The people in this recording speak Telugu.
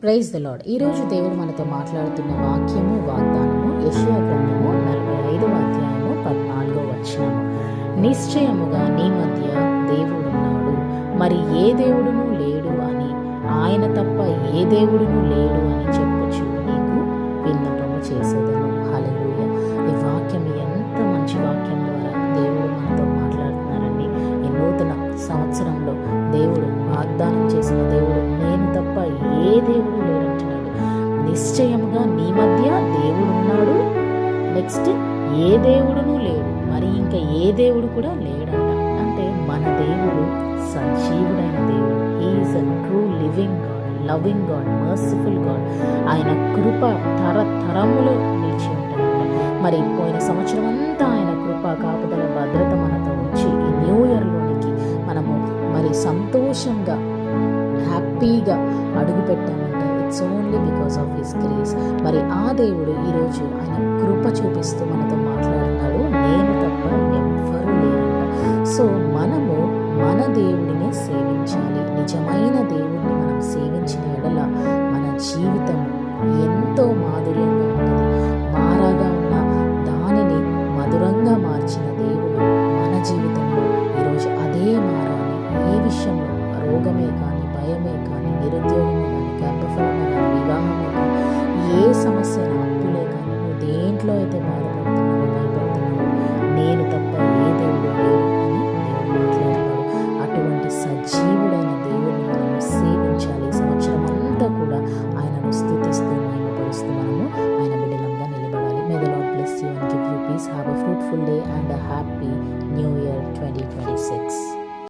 Praise the lord. ఈరోజు దేవుడు మనతో మాట్లాడుతున్న వాక్యము వాగ్దానము యెషయా గ్రంథము 45వ అధ్యాయము 14వ వచనము. నిశ్చయముగా నీ మధ్య దేవుడున్నాడు, మరి ఏ దేవుడును లేడు అని, ఆయన తప్ప ఏ దేవుడును లేడు అని చెప్పుచు నీకు విన్నపము చేసేదను. హల్లెలూయా. ఈ వాక్యం ఎంత మంచి వాక్యం ద్వారా దేవుడు మనతో మాట్లాడుతున్నారండి. ఈ నూతన సంవత్సరంలో దేవుడు వాగ్దానం చేసిన దేవుడు నేను తప్ప ఏ దేవుడు లేడంటున్నాడు. నిశ్చయముగా నీ మధ్య దేవుడున్నాడు, నెక్స్ట్ ఏ దేవుడును లేడు, మరి ఇంకా ఏ దేవుడు కూడా లేడంట. అంటే మన దేవుడు సజీవుడైన దేవుడు. He is a true living God, loving God, merciful God. ఆయన కృప తరతరములో నిలిచి ఉంటుందంట. మరి పోయిన సంవత్సరం అంతా ఆయన కృప కాపుదల భద్రత మనతో ఉంచి ఈ న్యూ ఇయర్లోనికి మనము మరి సంతోషంగా హ్యాపీగా అడుగు పెట్టామంటే it's only because of his grace. మరి ఆ దేవుడు ఈరోజు ఆయన కృప చూపిస్తూ మనతో మాట్లాడుతున్నాడు. నేను తప్ప ఎవ్వరూ లేరంట. సో మనము మన దేవుడిని సేవించాలి. నిజమైన దేవుడిని మనం సేవించిన ఎడల మన జీవితం ఎంతో మాధుర్యంగా ఉంటుంది. మారాగా ఉన్న దానిని మధురంగా మార్చిన దేవుడు మన జీవితంలో ఈరోజు అదే మారాలి. ఏ విషయంలో రోగమే కానీ, భయమే కానీ, నిరుద్యోగమే కానీ, గర్భఫలమే కానీ, వివాహమే కానీ, ఏ సమస్య అప్పులే కానీ, నువ్వు దేంట్లో అయితే బాధపడుతున్నావో, భయపడుతున్నావో, నేను తప్ప ఏ దేవుడు లేడు అని దేవుడు మాట్లాడుతున్నాడు. అటువంటి సజీవ